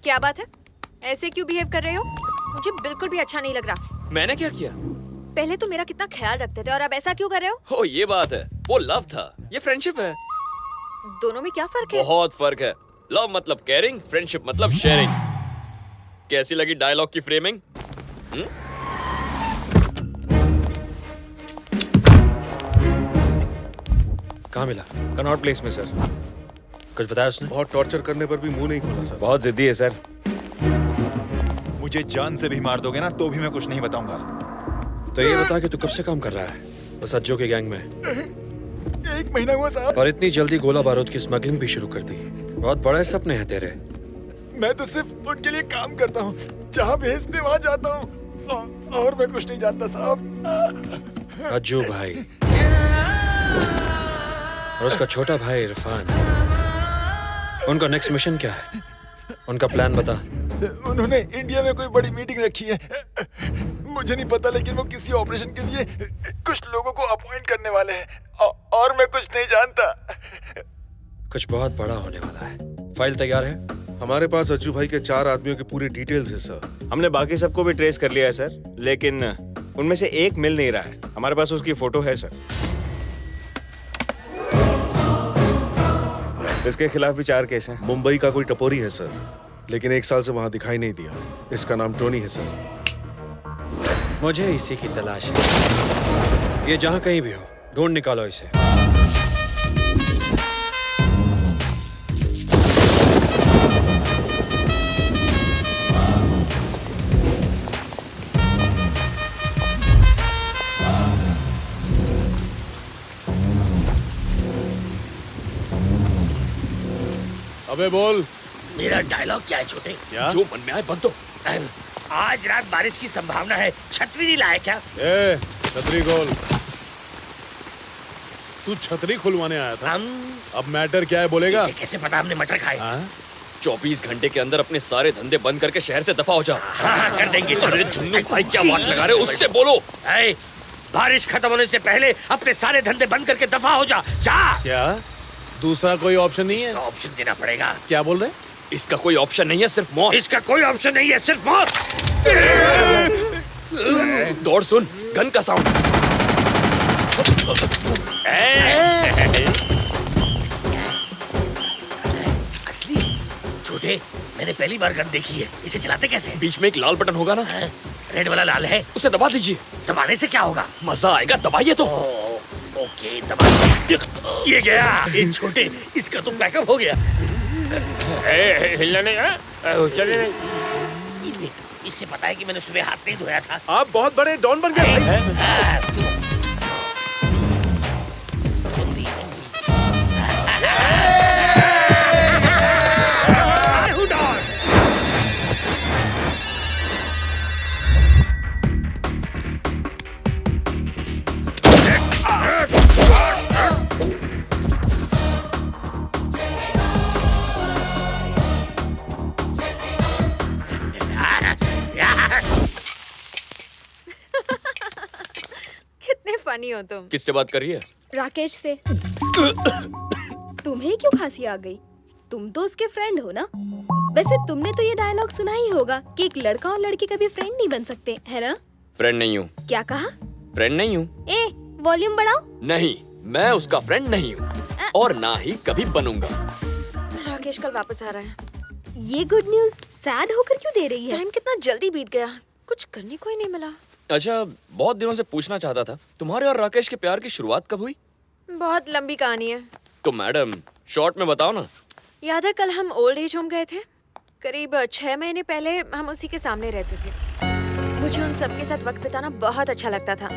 क्या बात है? ऐसे क्यों बिहेव कर रहे हो? मुझे बिल्कुल भी अच्छा नहीं लग रहा। मैंने क्या किया? पहले तो मेरा कितना ख्याल रखते थे और अब ऐसा क्यों कर रहे हो? ओ ये बात है, वो लव था, ये फ्रेंडशिप है। दोनों में क्या फर्क है? बहुत फर्क है। लव मतलब केयरिंग, फ्रेंडशिप मतलब शेयरिंग। कैसी लगी डायलॉग की फ्रेमिंग? कहाँ मिला? कनॉट प्लेस में सर। कुछ बताया उसने? बहुत टॉर्चर करने पर भी मुंह नहीं खोला सर। बहुत जिद्दी है सर। मुझे जान से भी मार दोगे ना तो भी मैं कुछ नहीं बताऊंगा। तो ये बता कि तू कब से काम कर रहा है बस अज्जो के गैंग में? 1 महीना हुआ साहब। और इतनी जल्दी गोला बारूद की स्मगलिंग भी शुरू कर दी। बहुत बड़े सपने हैं तेरे। मैं तो सिर्फ उनके लिए काम करता हूँ, जहाँ भेजते वहाँ जाता हूँ और मैं कुछ नहीं जानता साहब। अज्जू भाई और उसका छोटा भाई इरफान, उनका नेक्स्ट मिशन क्या है? उनका प्लान बता। उन्होंने इंडिया में कोई बड़ी मीटिंग रखी है, मुझे नहीं पता, लेकिन वो किसी ऑपरेशन के लिए कुछ लोगों को अपॉइंट करने वाले हैं और मैं कुछ नहीं जानता। कुछ बहुत बड़ा होने वाला है। फाइल तैयार है? हमारे पास अज्जू भाई के 4 आदमियों की पूरी डिटेल्स है सर। हमने बाकी सबको भी ट्रेस कर लिया है सर, लेकिन उनमें से एक मिल नहीं रहा है। हमारे पास उसकी फोटो है सर। इसके खिलाफ भी 4 केस हैं। मुंबई का कोई टपोरी है सर, लेकिन 1 साल से वहाँ दिखाई नहीं दिया। इसका नाम टोनी है सर। मुझे इसी की तलाश है। ये जहाँ कहीं भी हो, ढूंढ निकालो इसे। अबे बोल। मेरा डायलॉग क्या है छोटे? क्या? जो मन में आए बक दो। आज रात बारिश की संभावना है, छतरी नहीं लाया क्या? ए, छतरी खोल। तू छतरी खुलवाने आया था? अब मैटर क्या है बोलेगा? इसे कैसे पता हमने मटर खाए? 24 घंटे के अंदर अपने सारे धंधे बंद करके शहर से दफा हो जा। हाँ, कर देंगे। अरे जुन्नू भाई क्या बात लगा रहे हो, उससे बोलो। बारिश खत्म होने से पहले अपने सारे धंधे बंद करके दफा हो जा। जा। क्या दूसरा कोई ऑप्शन नहीं है? ऑप्शन देना पड़ेगा। क्या बोल रहे? इसका कोई ऑप्शन नहीं है, सिर्फ मौत। इसका कोई ऑप्शन नहीं है, सिर्फ मौत। दौड़ सुन, गन का साउंड। असली? छोटे, मैंने पहली बार गन देखी है। इसे चलाते कैसे? बीच में एक लाल बटन होगा ना? रेड वाला लाल है? उसे दबा दीजिए। दबाने से क्या होगा? मजा आएगा, दबाइए तो। ओके, दबा। ये गया। ये छोटे, इसका तो बैकअप हो गया। हिलने नहीं। इससे पता है कि मैंने सुबह हाथ नहीं धोया था। आप बहुत बड़े डॉन बन गए भाई। कितने फनी हो तुम। किससे बात कर रही है? राकेश से। तुम्हें क्यों खांसी आ गई? तुम तो उसके फ्रेंड हो ना? वैसे तुमने तो ये डायलॉग सुना ही होगा कि एक लड़का और लड़की कभी फ्रेंड नहीं बन सकते, है ना? फ्रेंड नहीं हूँ। क्या कहा? फ्रेंड नहीं हूँ। ए, वॉल्यूम बढ़ाओ। नहीं, मैं उसका फ्रेंड नहीं हूँ और ना ही कभी बनूंगा। राकेश कल वापस आ रहा है। ये गुड न्यूज सैड होकर क्यों दे रही है? टाइम कितना जल्दी बीत गया, कुछ करने को ही नहीं मिला। अच्छा, बहुत दिनों से पूछना चाहता था, तुम्हारे और राकेश के प्यार की शुरुआत कब हुई? बहुत लंबी कहानी है। तो मैडम शॉर्ट में बताओ ना। याद है कल हम ओल्ड एज होम गए थे? करीब 6 महीने पहले हम उसी के सामने रहते थे। मुझे उन सबके साथ वक्त बिताना बहुत अच्छा लगता था,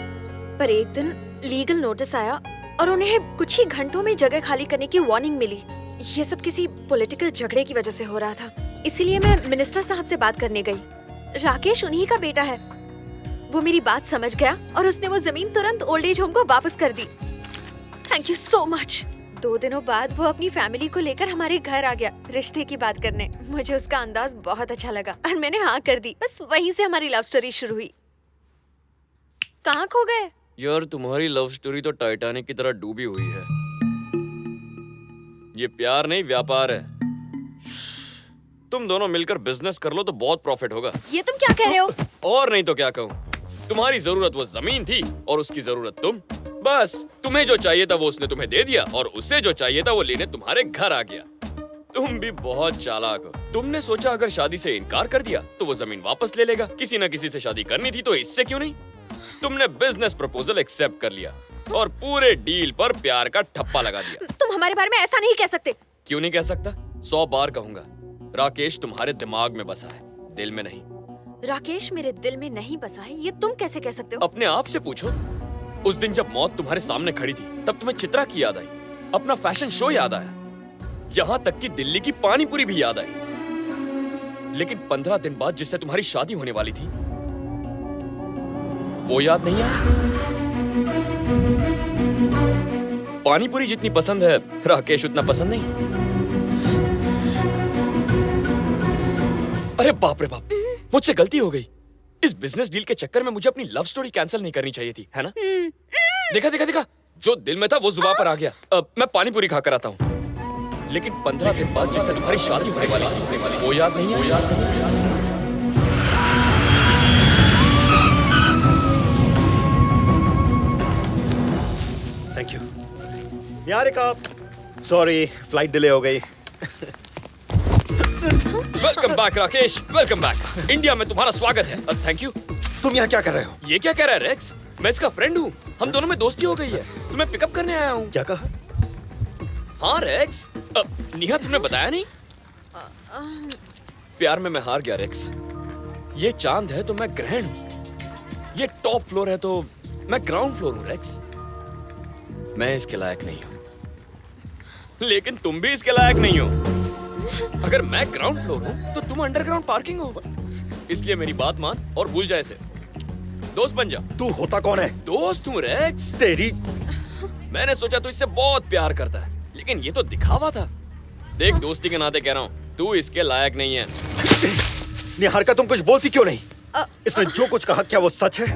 पर एक दिन लीगल नोटिस आया और उन्हें कुछ ही घंटों में जगह खाली करने की वार्निंग मिली। ये सब किसी पॉलिटिकल झगड़े की वजह से हो रहा था, इसीलिए मैं मिनिस्टर साहब से बात करने गई। राकेश उन्हीं का बेटा है। वो मेरी बात समझ गया और उसने वो जमीन तुरंत ओल्ड एज होम को वापस कर दी। Thank you so much. 2 दिनों बाद वो अपनी फैमिली को लेकर हमारे घर आ गया रिश्ते की बात करने। मुझे उसका अंदाज बहुत अच्छा लगा और मैंने हाँ कर दी। बस वहीं से हमारी लव स्टोरी शुरू हुई। कहाँ खो गए? यार तुम्हारी लव स्टोरी तो टाइटैनिक की तरह डूबी हुई है। ये प्यार नहीं व्यापार है। तुम दोनों मिलकर बिजनेस कर लो तो बहुत प्रॉफिट होगा। ये तुम क्या कह रहे हो? और नहीं तो क्या कहूँ, तुम्हारी जरूरत वो जमीन थी और उसकी जरूरत तुम। बस तुम्हें जो चाहिए था वो उसने तुम्हें दे दिया और उसे जो चाहिए था वो लेने तुम्हारे घर आ गया। तुम भी बहुत चालाक हो। तुमने सोचा अगर शादी से इनकार कर दिया तो वो जमीन वापस ले लेगा। किसी न किसी से शादी करनी थी तो इससे क्यों नहीं। तुमने बिजनेस प्रपोजल एक्सेप्ट कर लिया और पूरे डील पर प्यार का ठप्पा लगा दिया। तुम हमारे बारे में ऐसा नहीं कह सकते। क्यों नहीं कह सकता? 100 बार कहूंगा। राकेश तुम्हारे दिमाग में बसा है, दिल में नहीं। राकेश मेरे दिल में नहीं बसा है, ये तुम कैसे कह सकते हो? अपने आप से पूछो। उस दिन जब मौत तुम्हारे सामने खड़ी थी तब तुम्हें चित्रा की याद आई, अपना फैशन शो याद आया, यहाँ तक कि दिल्ली की पानी पूरी भी याद आई। लेकिन 15 दिन बाद जिससे तुम्हारी शादी होने वाली थी वो याद नहीं आई। पानी पूरी जितनी पसंद है राकेश उतना पसंद नहीं। अरे बाप रे बाप, मुझसे गलती हो गई। इस बिजनेस डील के चक्कर में मुझे अपनी लव स्टोरी कैंसिल नहीं करनी चाहिए थी, है ना? देखा देखा देखा, जो दिल में था वो जुबान पर आ गया। मैं पानी पूरी खाकर आता हूँ। लेकिन 15 दिन बाद जिससे तुम्हारी शादी होने वाली थी वो याद नहीं है। Thank you Niharika. Sorry, flight delay हो गई। Welcome back Rakesh, welcome back. India में तुम्हारा स्वागत है। Thank you. तुम यहाँ क्या कर रहे हो? ये क्या कह रहा है रेक्स? मैं इसका फ्रेंड हूँ, हम दोनों में दोस्ती हो गई है। तुम्हें पिकअप करने आया हूँ। क्या कहा? हाँ रेक्स, निहा तुमने बताया नहीं? प्यार में मैं हार गया रेक्स। ये चांद है तो मैं ग्रहण हूँ, ये टॉप फ्लोर है तो मैं ग्राउंड फ्लोर हूँ रेक्स। मैं इसके लायक नहीं हूँ, लेकिन तुम भी इसके लायक नहीं हो। अगर मैं ग्राउंड फ्लोर हूँ तो तुम अंडरग्राउंड पार्किंग हो। इसलिए मेरी बात मान और भूल जा इसे। दोस्त बन जा। तू होता कौन है? दोस्त हूँ रेक्स। तेरी। मैंने सोचा तू इससे बहुत प्यार करता है, लेकिन ये तो दिखावा था। देख, दोस्ती के नाते कह रहा हूँ, तू इसके लायक नहीं है। निहारिका, तुम कुछ बोलती क्यों नहीं? इसने जो कुछ कहा क्या वो सच है?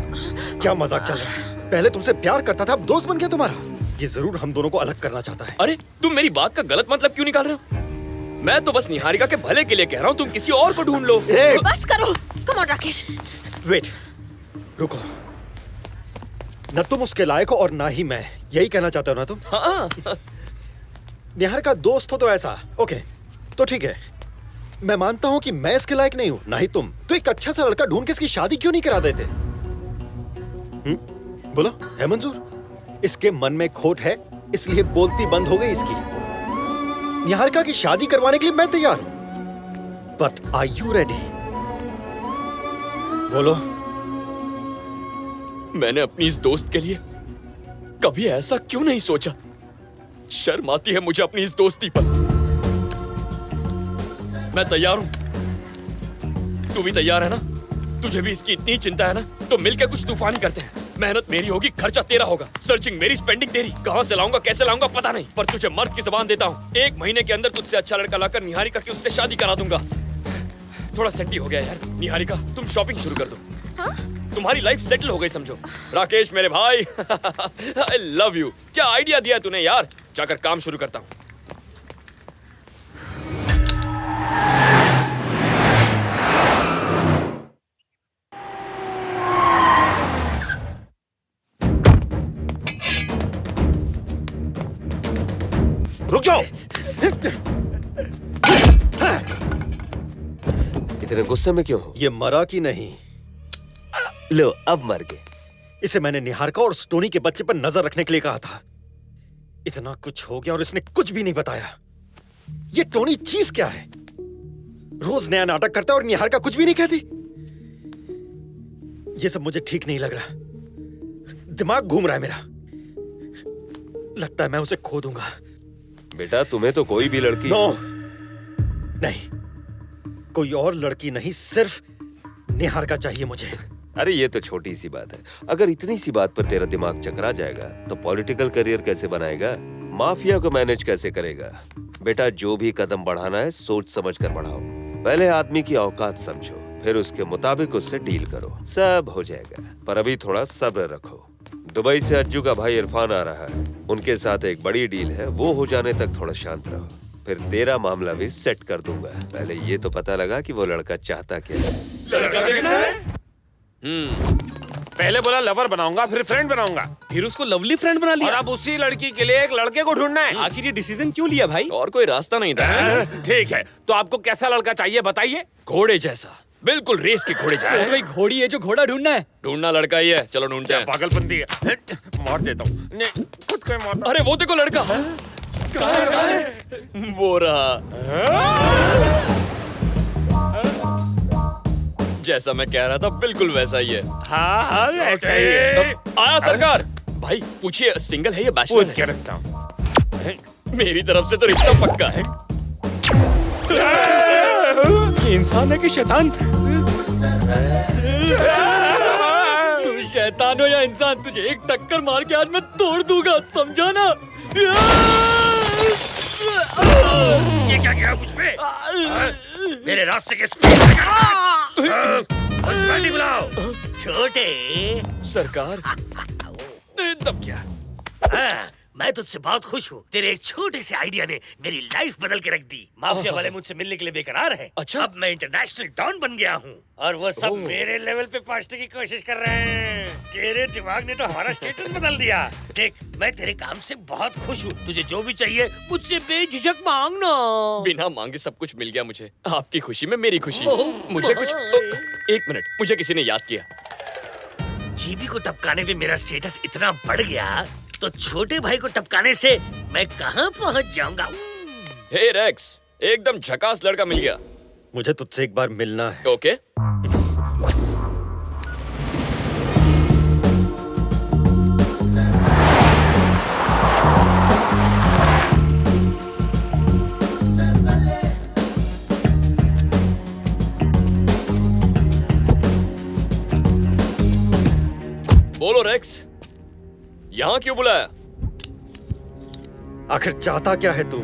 क्या मजाक चल रहा है? पहले तुमसे प्यार करता था, अब दोस्त बन गया तुम्हारा। ये जरूर हम दोनों को अलग करना चाहता है। अरे तुम मेरी बात का गलत मतलब क्यों निकाल रहे हो? मैं तो बस निहारिका के भले के लिए कह रहा हूँ, तुम किसी और को ढूंढ लो। बस करो। Come on Rakesh. वेट, रुको। न तुम उसके लायक हो और ना ही मैं, यही कहना चाहते हो ना तुम? हाँ। निहारिका दोस्त हो तो ऐसा। ओके, तो ठीक है, मैं मानता हूं कि मैं इसके लायक नहीं हूं, ना ही तुम। तो एक अच्छा सा लड़का ढूंढ के इसकी शादी क्यों नहीं करा देते? बोलो, है मंजूर? इसके मन में खोट है, इसलिए बोलती बंद हो गई इसकी। निहारिका की शादी करवाने के लिए मैं तैयार हूं, बट आर यू रेडी? बोलो। मैंने अपनी इस दोस्त के लिए कभी ऐसा क्यों नहीं सोचा? शर्म आती है मुझे अपनी इस दोस्ती पर। मैं तैयार हूं, तू भी तैयार है ना? तुझे भी इसकी इतनी चिंता है ना? तो मिलकर कुछ तूफानी करते हैं। मेहनत मेरी होगी, खर्चा तेरा होगा, सर्चिंग मेरी, स्पेंडिंग तेरी। कहां से लाऊंगा, कैसे लाऊंगा पता नहीं, पर तुझे मर्द की जबान देता हूं, 1 महीने के अंदर तुझसे अच्छा लड़का लाकर निहारिका की उससे शादी करा दूंगा। थोड़ा सेंटी हो गया यार। निहारिका, तुम शॉपिंग शुरू कर दो। हाँ? तुम्हारी लाइफ सेटल हो गई समझो। राकेश मेरे भाई, आई लव यू। क्या आइडिया दिया तूने यार। जाकर काम शुरू करता हूँ। रुक जाओ। इतने गुस्से में क्यों हो? ये मरा कि नहीं? लो, अब मर गए। इसे मैंने निहारिका और स्टोनी के बच्चे पर नजर रखने के लिए कहा था। इतना कुछ हो गया और इसने कुछ भी नहीं बताया। ये टोनी चीज क्या है? रोज नया नाटक करता है और निहारिका कुछ भी नहीं कहती। ये सब मुझे ठीक नहीं लग रहा। दिमाग घूम रहा है मेरा। लगता है मैं उसे खो दूंगा। बेटा, तुम्हें तो कोई भी लड़की नहीं, कोई और लड़की नहीं, सिर्फ निहारिका चाहिए मुझे। अरे ये तो छोटी सी बात है। अगर इतनी सी बात पर तेरा दिमाग चकरा जाएगा तो पॉलिटिकल करियर कैसे बनाएगा? माफिया को मैनेज कैसे करेगा? बेटा, जो भी कदम बढ़ाना है सोच समझ कर बढ़ाओ। पहले आदमी की औकात समझो, फिर उसके मुताबिक उससे डील करो, सब हो जाएगा। पर अभी थोड़ा सब्र रखो। दुबई से अज्जू का भाई इरफान आ रहा है। उनके साथ एक बड़ी डील है, वो हो जाने तक थोड़ा शांत रहो, फिर तेरा मामला भी सेट कर दूंगा। पहले ये तो पता लगा कि वो लड़का चाहता क्या है। लड़का देखना है? पहले बोला लवर बनाऊंगा, फिर फ्रेंड बनाऊंगा, फिर उसको लवली फ्रेंड बना और अब उसी लड़की के लिए एक लड़के को ढूंढना है। आखिर ये डिसीजन क्यों लिया भाई? और कोई रास्ता नहीं था। ठीक है, तो आपको कैसा लड़का चाहिए बताइए। घोड़े जैसा, बिल्कुल रेस के घोड़े जैसा। कोई घोड़ी है जो घोड़ा ढूंढना है? ढूंढना लड़का ही है, चलो ढूंढते हैं। पागलपंती है, मार देता हूँ। नहीं, खुद को ही मारता। अरे वो देखो लड़का, वो रहा। जैसा मैं कह रहा था बिल्कुल वैसा ही है। हाँ, ऐसा ही है। आया सरकार। भाई पूछिए सिंगल है या बैचलर? पूछ के रखता हूँ। मेरी तरफ से तो रिश्ता पक्का है। ये इंसान है कि शैतान? तू शैतान हो या इंसान, तुझे एक टक्कर मार के आज मैं तोड़ दूंगा, समझा ना? ये क्या किया मुझ पे? मेरे रास्ते के बुलाओ छोटे। सरकार तब क्या? मैं तुझसे बहुत खुश हूँ। तेरे एक छोटे से आइडिया ने मेरी लाइफ बदल के रख दी। माफिया वाले मुझसे मिलने के लिए बेकरार हैं। अच्छा? अब मैं इंटरनेशनल डॉन बन गया हूँ और वो सब मेरे लेवल पे पहुँचने की कोशिश कर रहे हैं। तेरे दिमाग ने तो हमारा स्टेटस बदल दिया। देख, मैं तेरे काम से बहुत खुश हूँ। तुझे जो भी चाहिए मुझसे बेझिझक मांगना। बिना मांगे सब कुछ मिल गया मुझे। आपकी खुशी में मेरी खुशी। मुझे कुछ एक मिनट, मुझे किसी ने याद किया। जीबी को टपकाने पे मेरा स्टेटस इतना बढ़ गया तो छोटे भाई को टपकाने से मैं कहाँ पहुँच जाऊंगा। हे रेक्स, एकदम झकास लड़का मिल गया। मुझे तुझसे एक बार मिलना है। ओके। बोलो रेक्स, यहाँ क्यों बुलाया? आखिर चाहता क्या है तू?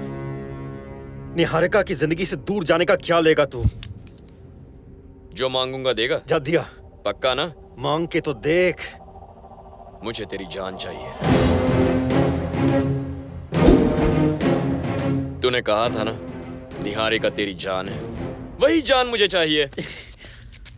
निहारिका की जिंदगी से दूर जाने का क्या लेगा तू? जो मांगूंगा देगा? जा दिया। पक्का ना? मांग के तो देख। मुझे तेरी जान चाहिए। तूने कहा था ना, निहारिका तेरी जान है। वही जान मुझे चाहिए।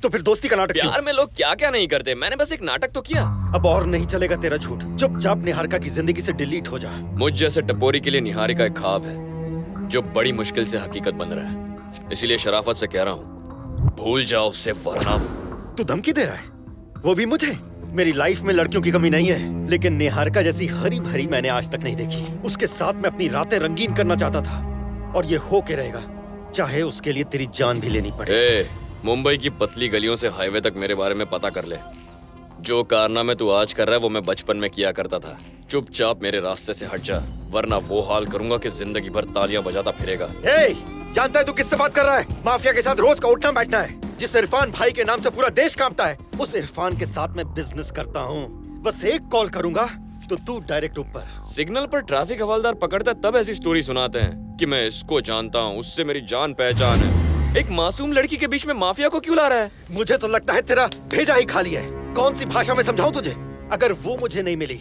तो फिर दोस्ती का नाटक क्यों? प्यार में लोग क्या क्या नहीं करते। मैंने बस एक नाटक तो किया। अब और नहीं चलेगा तेरा झूठ। चुपचाप निहारिका की जिंदगी से डिलीट हो जा। मुझ जैसे टपोरी के लिए निहारिका एक ख्वाब है जो बड़ी मुश्किल से हकीकत बन रहा है। इसीलिए शराफत से कह रहा हूँ, भूल जाओ उससे वरना। तू धमकी दे रहा है? वो भी मुझे? मेरी लाइफ में लड़कियों की कमी नहीं है, लेकिन निहारिका जैसी हरी भरी मैंने आज तक नहीं देखी। उसके साथ मैं अपनी रातें रंगीन करना चाहता था और ये हो के रहेगा, चाहे उसके लिए तेरी जान भी लेनी पड़े। मुंबई की पतली गलियों से हाईवे तक मेरे बारे में पता कर ले। जो कारनामे तू आज कर रहा है वो मैं बचपन में किया करता था। चुपचाप मेरे रास्ते से हट जा, वरना वो हाल करूंगा कि जिंदगी भर तालियां बजाता फिरेगा। जानता है तू किससे बात कर रहा है? माफिया के साथ रोज का उठना बैठना है। जिस इरफान भाई के नाम से पूरा देश कांपता है, उस इरफान के साथ मैं बिजनेस करता हूँ। बस एक कॉल करूंगा तो तू डायरेक्ट ऊपर। सिग्नल पर ट्रैफिक हवलदार पकड़ता है तब ऐसी स्टोरी सुनाते हैं कि मैं इसको जानता हूँ, उससे मेरी जान पहचान है। एक मासूम लड़की के बीच में माफिया को क्यों ला रहा है? मुझे तो लगता है तेरा भेजा ही खाली है। कौन सी भाषा में समझाऊं तुझे? अगर वो मुझे नहीं मिली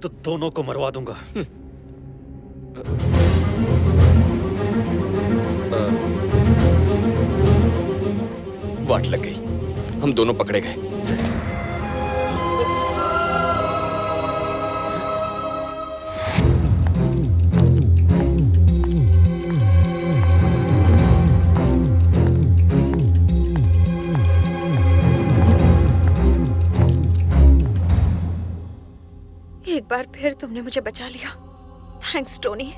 तो दोनों को मरवा दूंगा। वाट लग गई, हम दोनों पकड़े गए। एक बार फिर तुमने मुझे बचा लिया। Thanks Tony.